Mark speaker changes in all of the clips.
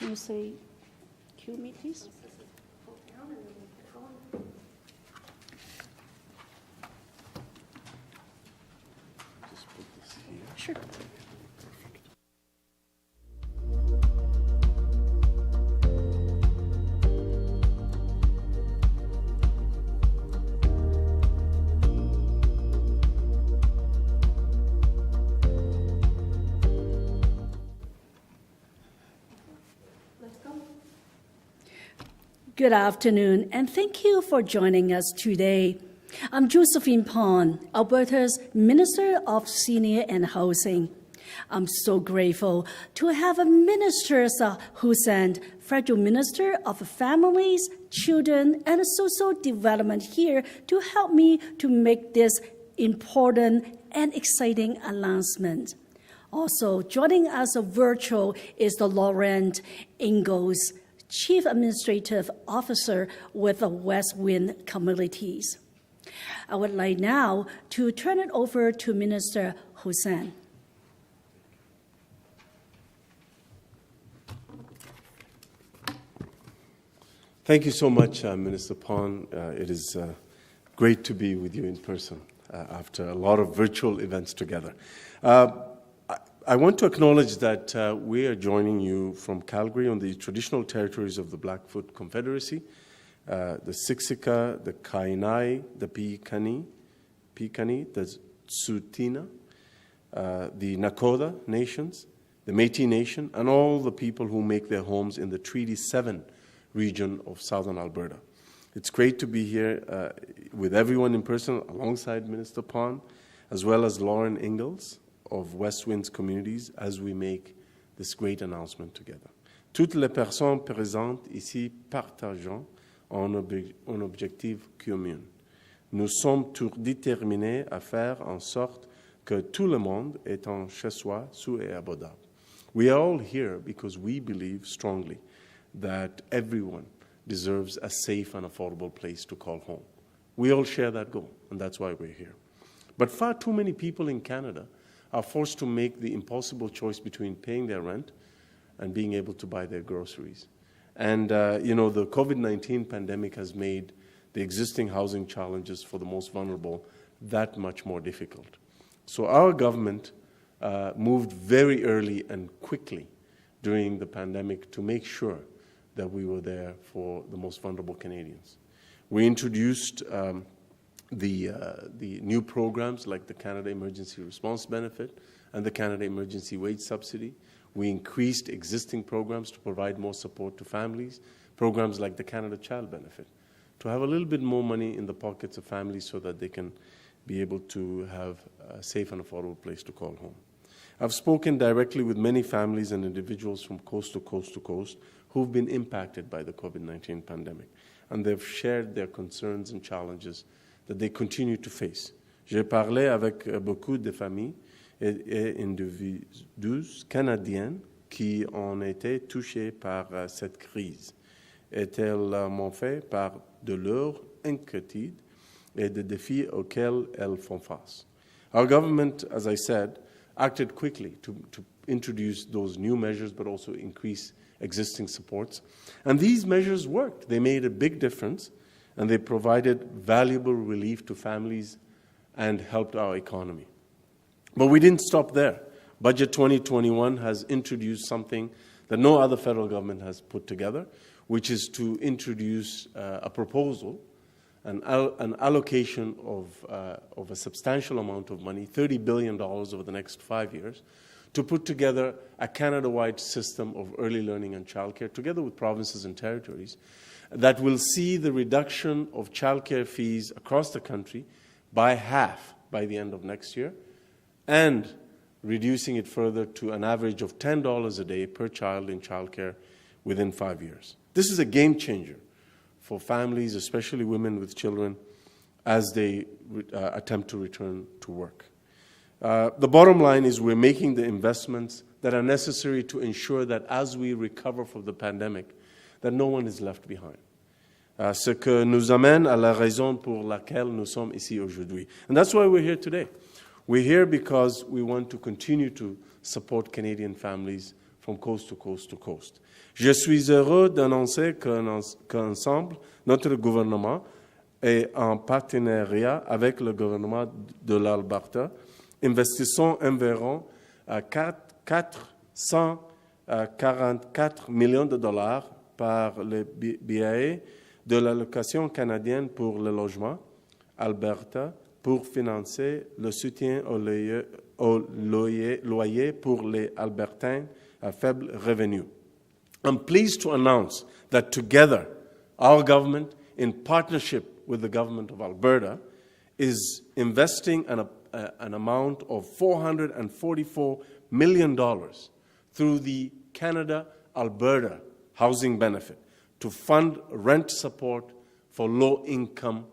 Speaker 1: Can you say, cue me, please?
Speaker 2: Just put this here.
Speaker 1: Sure. Good afternoon, and thank you for joining us today. I'm Josephine Pond, Alberta's Minister of Senior and Housing. I'm so grateful to have a Minister Hussain, Federal Minister of Families, Children, and Social Development here to help me to make this important and exciting announcement. Also joining us virtual is the Laurent Ingalls, Chief Administrative Officer with the West Wind Communities. I would like now to turn it over to Minister Hussain.
Speaker 2: Thank you so much, Minister Pond. It is great to be with you in person after a lot of virtual events together. I want to acknowledge that we are joining you from Calgary on the traditional territories of the Blackfoot Confederacy, the Siksika, the Kainai, the Piikani, the Tsuut'ina, the Nakota nations, the Métis Nation, and all the people who make their homes in the Treaty 7 region of southern Alberta. It's great to be here with everyone in person alongside Minister Pond, as well as Laurent Ingalls of West Wind's communities as we make this great announcement together. Toutes les personnes présentes ici partageant un objectif commun. Nous sommes tous déterminés à faire en sorte que tout le monde ait un chez-soi sûr et abordable. We are all here because we believe strongly that everyone deserves a safe and affordable place to call home. We all share that goal, and that's why we're here. But far too many people in Canada are forced to make the impossible choice between paying their rent and being able to buy their groceries. And, the COVID-19 pandemic has made the existing housing challenges for the most vulnerable that much more difficult. So our government moved very early and quickly during the pandemic to make sure that we were there for the most vulnerable Canadians. We introduced the new programs like the Canada Emergency Response Benefit and the Canada Emergency Wage Subsidy. We increased existing programs to provide more support to families, programs like the Canada Child Benefit, to have a little bit more money in the pockets of families so that they can be able to have a safe and affordable place to call home. I've spoken directly with many families and individuals from coast to coast to coast who've been impacted by the COVID-19 pandemic, and they've shared their concerns and challenges that they continue to face. J'ai parlé avec beaucoup de familles et individus canadiens qui ont été touchés par cette crise, et elles m'ont fait part de leurs inquiétudes et des défis auxquels elles font face. Our government, as I said, acted quickly to introduce those new measures, but also increase existing supports. And these measures worked. They made a big difference, and they provided valuable relief to families and helped our economy. But we didn't stop there. Budget 2021 has introduced something that no other federal government has put together, which is to introduce a proposal, an allocation of a substantial amount of money, $30 billion over the next 5 years, to put together a Canada-wide system of early learning and childcare, together with provinces and territories, that will see the reduction of childcare fees across the country by half by the end of next year, and reducing it further to an average of $10 a day per child in childcare within 5 years. This is a game changer for families, especially women with children, as they attempt to return to work. The bottom line is we're making the investments that are necessary to ensure that as we recover from the pandemic, that no one is left behind. Ce que nous amène à la raison pour laquelle nous sommes ici aujourd'hui. And that's why we're here today. We're here because we want to continue to support Canadian families from coast to coast to coast. Je suis heureux d'annoncer qu'ensemble, notre gouvernement est en partenariat avec le gouvernement de l'Alberta, investissons environ 444 millions de dollars par le biais de l'allocation canadienne pour le logement, Alberta, pour financer le soutien au loyer pour les Albertains à faible revenu. I'm pleased to announce that together, our government, in partnership with the government of Alberta, is investing an amount of $444 million through the Canada-Alberta Housing Benefit to fund rent support for low-income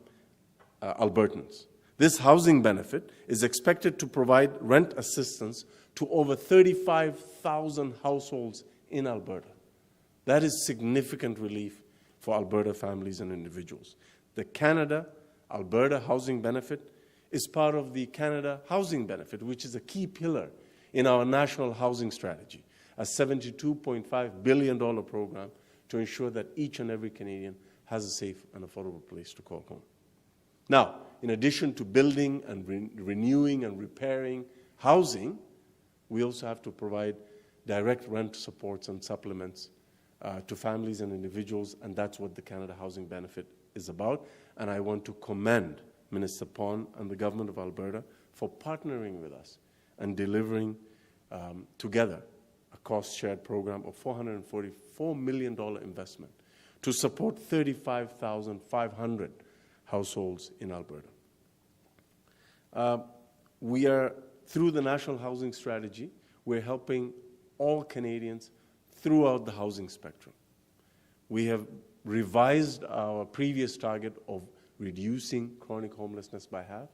Speaker 2: Albertans. This housing benefit is expected to provide rent assistance to over 35,000 households in Alberta. That is significant relief for Alberta families and individuals. The Canada-Alberta Housing Benefit is part of the Canada Housing Benefit, which is a key pillar in our national housing strategy, a $72.5 billion program to ensure that each and every Canadian has a safe and affordable place to call home. Now, in addition to building and renewing and repairing housing, we also have to provide direct rent supports and supplements to families and individuals, and that's what the Canada Housing Benefit is about. And I want to commend Minister Pon and the Government of Alberta for partnering with us and delivering together a cost-shared program of $444 million investment to support 35,500 households in Alberta. We are, through the National Housing Strategy, we're helping all Canadians throughout the housing spectrum. We have revised our previous target of reducing chronic homelessness by half.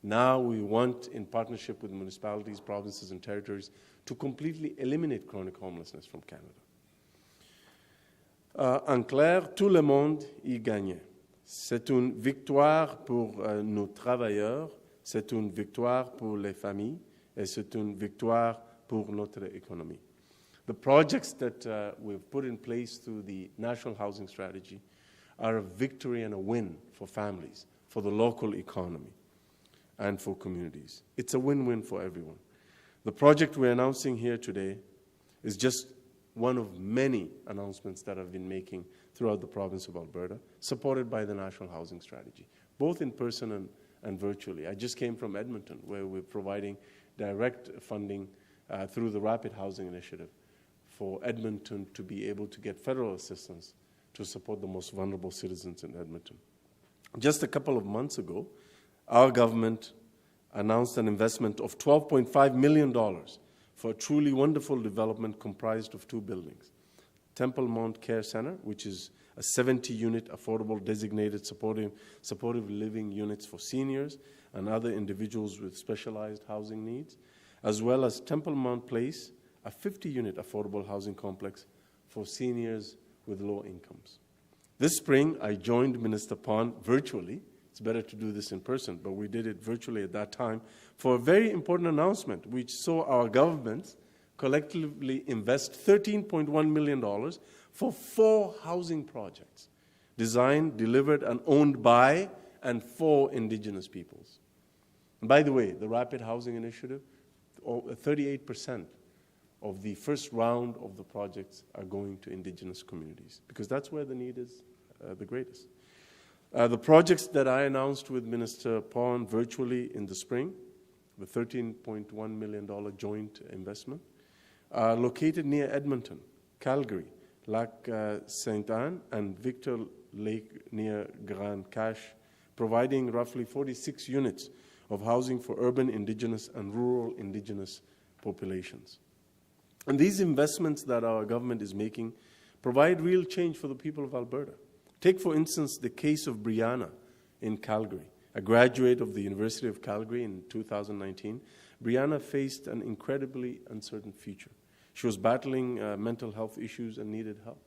Speaker 2: Now we want, in partnership with municipalities, provinces, and territories, to completely eliminate chronic homelessness from Canada. En clair, tout le monde y gagne. C'est une victoire pour nos travailleurs, c'est une victoire pour les familles, et c'est une victoire pour notre économie. The projects that we've put in place through the National Housing Strategy are a victory and a win for families, for the local economy, and for communities. It's a win-win for everyone. The project we're announcing here today is just one of many announcements that I've been making throughout the province of Alberta, supported by the National Housing Strategy, both in person and virtually. I just came from Edmonton, where we're providing direct funding through the Rapid Housing Initiative for Edmonton to be able to get federal assistance to support the most vulnerable citizens in Edmonton. Just a couple of months ago, our government announced an investment of $12.5 million for a truly wonderful development comprised of two buildings. Temple Mount Care Center, which is a 70-unit affordable designated supportive living units for seniors and other individuals with specialized housing needs, as well as Temple Mount Place, a 50-unit affordable housing complex for seniors with low incomes. This spring, I joined Minister Pon virtually. It's better to do this in person, but we did it virtually at that time for a very important announcement, which saw our governments collectively invest $13.1 million for 4 housing projects designed, delivered, and owned by and for Indigenous peoples. And by the way, the Rapid Housing Initiative, 38% of the first round of the projects are going to Indigenous communities, because that's where the need is the greatest. The projects that I announced with Minister Pon virtually in the spring, the $13.1 million joint investment, are located near Edmonton, Calgary, Lac Sainte-Anne, and Victor Lake near Grand Cache, providing roughly 46 units of housing for urban Indigenous and rural Indigenous populations. And these investments that our government is making provide real change for the people of Alberta. Take, for instance, the case of Brianna in Calgary, a graduate of the University of Calgary in 2019. Brianna faced an incredibly uncertain future. She was battling mental health issues and needed help.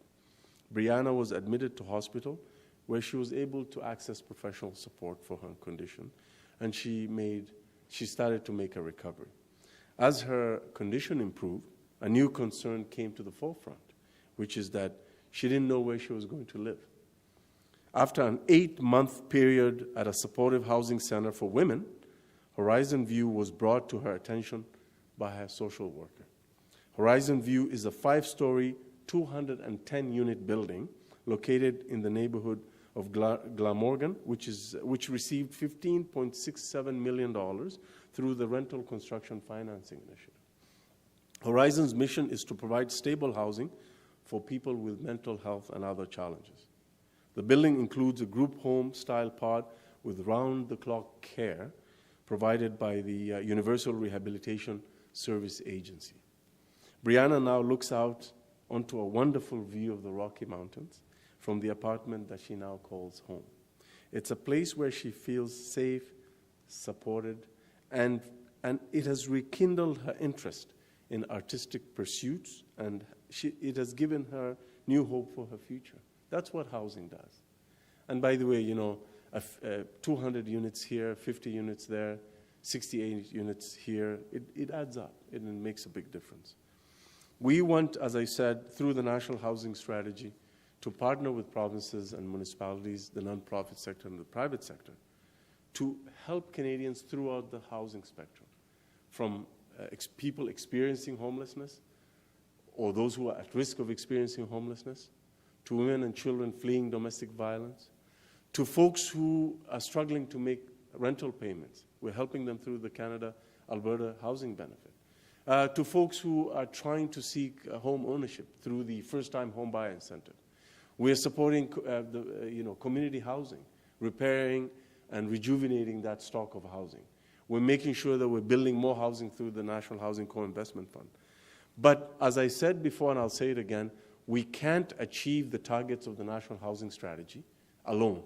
Speaker 2: Brianna was admitted to hospital, where she was able to access professional support for her condition, and she started to make a recovery. As her condition improved, a new concern came to the forefront, which is that she didn't know where she was going to live. After an 8-month period at a supportive housing center for women, Horizon View was brought to her attention by her social worker. Horizon View is a 5-story, 210-unit building located in the neighborhood of Glamorgan, which received $15.67 million through the Rental Construction Financing Initiative. Horizon's mission is to provide stable housing for people with mental health and other challenges. The building includes a group home-style pod with round-the-clock care provided by the Universal Rehabilitation Service Agency. Brianna now looks out onto a wonderful view of the Rocky Mountains from the apartment that she now calls home. It's a place where she feels safe, supported, and it has rekindled her interest in artistic pursuits, and it has given her new hope for her future. That's what housing does. And by the way, 200 units here, 50 units there, 68 units here, it adds up and it makes a big difference. We want, as I said, through the National Housing Strategy, to partner with provinces and municipalities, the nonprofit sector and the private sector, to help Canadians throughout the housing spectrum, from people experiencing homelessness or those who are at risk of experiencing homelessness, to women and children fleeing domestic violence, to folks who are struggling to make rental payments. We're helping them through the Canada-Alberta housing benefit. To folks who are trying to seek home ownership through the first-time home buyer incentive. We're supporting community housing, repairing and rejuvenating that stock of housing. We're making sure that we're building more housing through the National Housing Co-Investment Fund. But as I said before, and I'll say it again, we can't achieve the targets of the National Housing Strategy alone.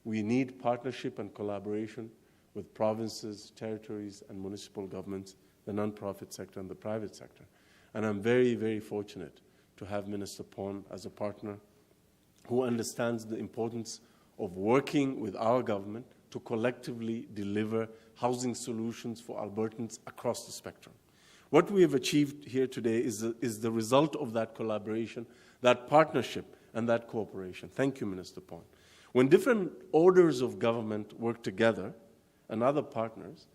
Speaker 2: We need partnership and collaboration with provinces, territories, and municipal governments, the nonprofit sector and the private sector. And I'm very, very fortunate to have Minister Pon as a partner who understands the importance of working with our government to collectively deliver housing solutions for Albertans across the spectrum. What we have achieved here today is the result of that collaboration, that partnership, and that cooperation. Thank you, Minister Pon. When different orders of government work together and other partners,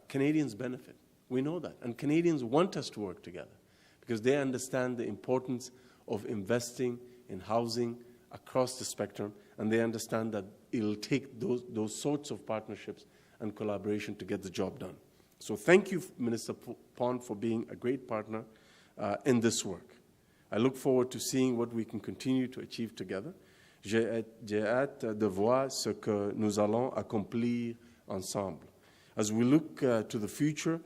Speaker 2: Canadians benefit. We know that. And Canadians want us to work together because they understand the importance of investing in housing across the spectrum, and they understand that it'll take those sorts of partnerships and collaboration to get the job done. So thank you, Minister Pon, for being a great partner in this work. I look forward to seeing what we can continue to achieve together. J'ai hâte de voir ce que nous allons accomplir ensemble. As we look to the future,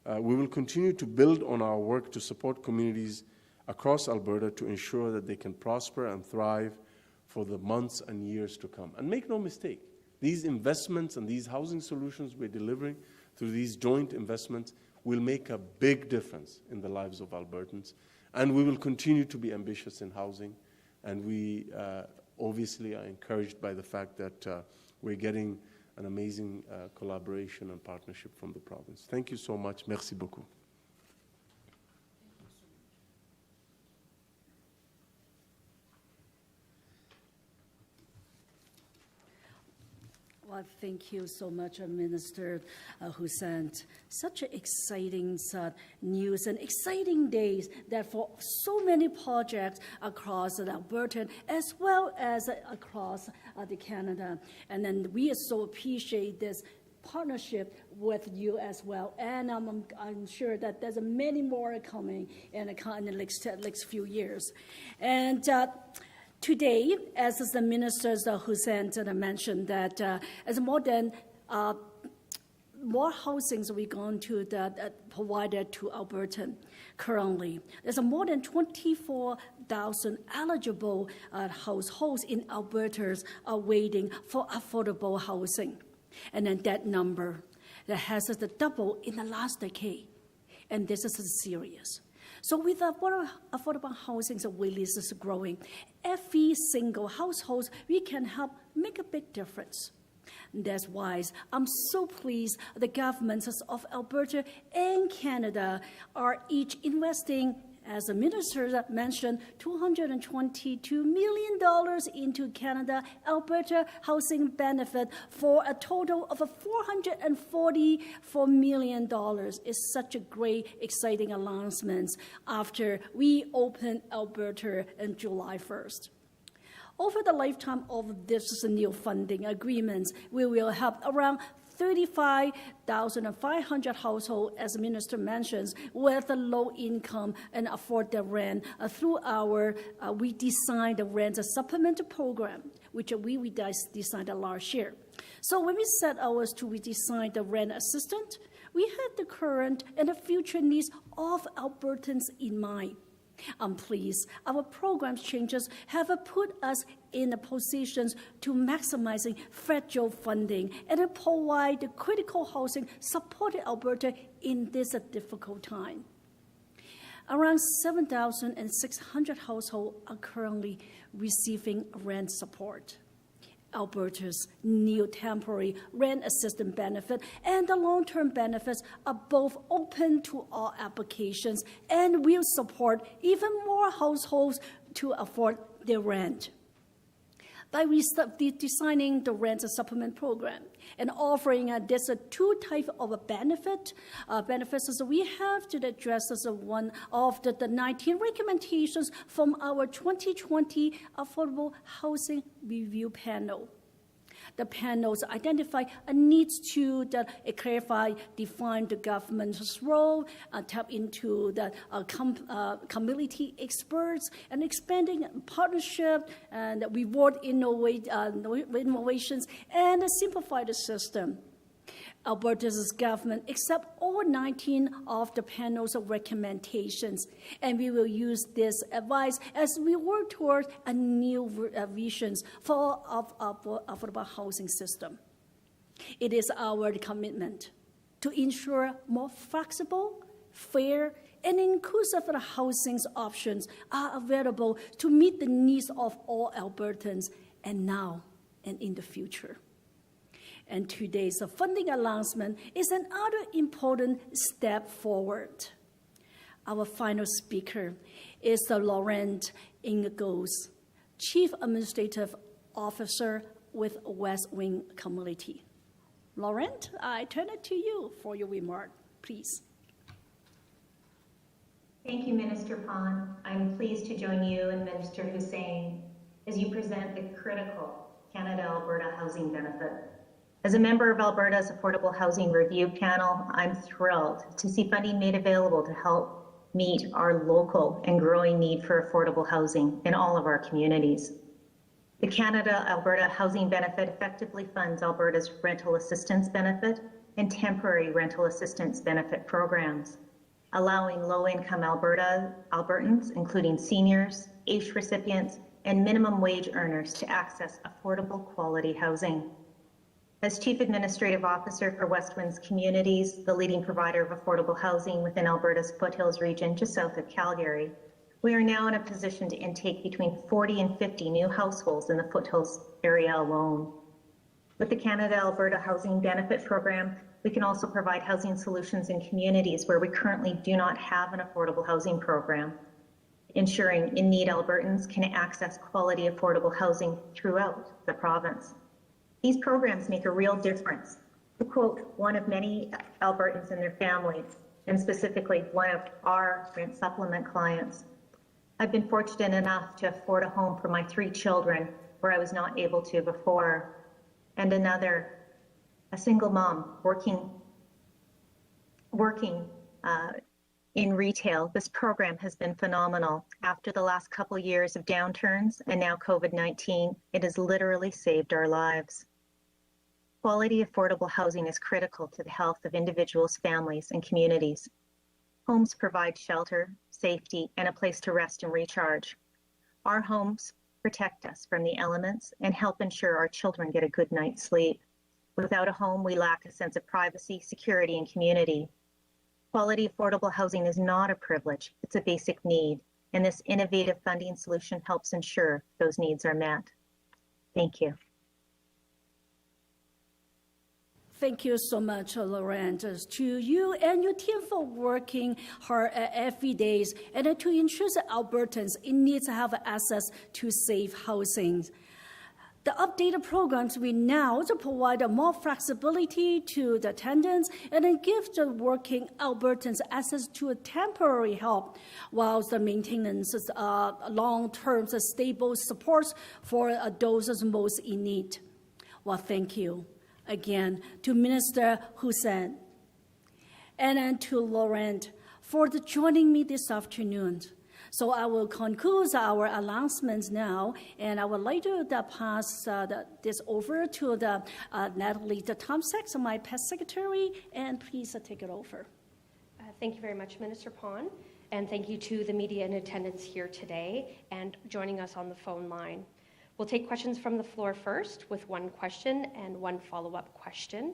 Speaker 2: we will continue to build on our work to support communities across Alberta to ensure that they can prosper and thrive for the months and years to come. And make no mistake, these investments and these housing solutions we're delivering through these joint investments will make a big difference in the lives of Albertans. And we will continue to be ambitious in housing. And we obviously are encouraged by the fact that we're getting an amazing collaboration and partnership from the province. Thank you so much. Merci beaucoup.
Speaker 1: Well, thank you so much, Minister Hussain. Such exciting news and exciting days that for so many projects across Alberta as well as across Canada. And then we so appreciate this partnership with you as well. And I'm sure that there's many more coming in the next few years. And today, as the ministers Hussain mentioned, that as more housings we're going to provided to Alberta currently. There's more than 24,000 eligible households in Alberta are waiting for affordable housing. And then that number that has doubled in the last decade. And this is serious. So with affordable housing, the wait list is growing. Every single household, we can help make a big difference. That's why I'm so pleased the governments of Alberta and Canada are each investing, as the minister mentioned, $222 million into Canada-Alberta housing benefit for a total of $444 million. It's such a great, exciting announcement after we opened Alberta on July 1st. Over the lifetime of this new funding agreements, we will help around 35,500 households, as the minister mentions, with a low income and afford the rent through our, we designed the rent supplemental program, which we designed last year. So when we set ours to redesign the rent assistance, we had the current and the future needs of Albertans in mind. I'm pleased our program changes have put us in a positions to maximizing federal funding and provide the critical housing supported Alberta in this difficult time. Around 7,600 households are currently receiving rent support. Alberta's new temporary rent assistance benefit and the long-term benefits are both open to all applications and will support even more households to afford their rent. By designing the rent supplement program and offering this two types of benefits as we have to address as one of the 19 recommendations from our 2020 Affordable Housing Review Panel. The panels identify a need to clarify, define the government's role, tap into the community experts, and expanding partnership and reward innovations, and simplify the system. Alberta's government accepts all 19 of the panel's recommendations, and we will use this advice as we work toward a new vision for affordable housing system. It is our commitment to ensure more flexible, fair, and inclusive housing options are available to meet the needs of all Albertans, and now and in the future. And today's funding announcement is another important step forward. Our final speaker is Laurent Ingalls, Chief Administrative Officer with West Wing Community. Laurent, I turn it to you for your remark, please.
Speaker 3: Thank you, Minister Pond. I'm pleased to join you and Minister Hussein as you present the critical Canada-Alberta housing benefit. As a member of Alberta's Affordable Housing Review Panel, I'm thrilled to see funding made available to help meet our local and growing need for affordable housing in all of our communities. The Canada-Alberta Housing Benefit effectively funds Alberta's rental assistance benefit and temporary rental assistance benefit programs, allowing low-income Albertans, including seniors, AISH recipients, and minimum wage earners to access affordable quality housing. As Chief Administrative Officer for West Winds Communities, the leading provider of affordable housing within Alberta's Foothills region just south of Calgary, we are now in a position to intake between 40 and 50 new households in the Foothills area alone. With the Canada-Alberta Housing Benefit Program, we can also provide housing solutions in communities where we currently do not have an affordable housing program, ensuring in-need Albertans can access quality affordable housing throughout the province. These programs make a real difference. To quote one of many Albertans and their families, and specifically one of our rent supplement clients, I've been fortunate enough to afford a home for my 3 children where I was not able to before, and another, a single mom working in retail. This program has been phenomenal. After the last couple years of downturns and now COVID-19, it has literally saved our lives. Quality affordable housing is critical to the health of individuals, families, and communities. Homes provide shelter, safety, and a place to rest and recharge. Our homes protect us from the elements and help ensure our children get a good night's sleep. Without a home, we lack a sense of privacy, security, and community. Quality affordable housing is not a privilege, it's a basic need, and this innovative funding solution helps ensure those needs are met. Thank you.
Speaker 1: Thank you so much, Laurent, to you and your team for working hard every day and to ensure that Albertans need to have access to safe housing. The updated programs will now provide more flexibility to the tenants and then give the working Albertans access to a temporary help whilst the maintenance long-term stable supports for those most in need. Well, thank you again to Minister Hussein and then to Laurent for joining me this afternoon. So I will conclude our announcements now, and I would like to pass this over to Natalie Tomsek, my past secretary, and please take it over.
Speaker 4: Thank you very much, Minister Pon, and thank you to the media in attendance here today and joining us on the phone line. We'll take questions from the floor first with one question and one follow-up question.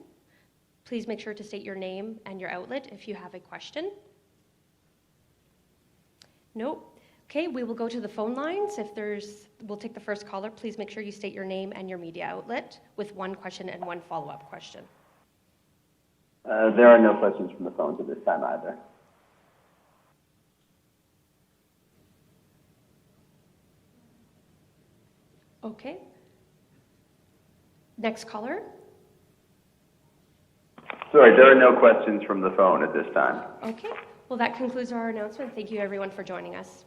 Speaker 4: Please make sure to state your name and your outlet if you have a question. No? Okay, we will go to the phone lines. We'll take the first caller. Please make sure you state your name and your media outlet with one question and one follow-up question.
Speaker 5: There are no questions from the phones at this time either.
Speaker 4: Okay. Next caller.
Speaker 5: Sorry, there are no questions from the phone at this time.
Speaker 4: Okay. Well, that concludes our announcement. Thank you, everyone, for joining us.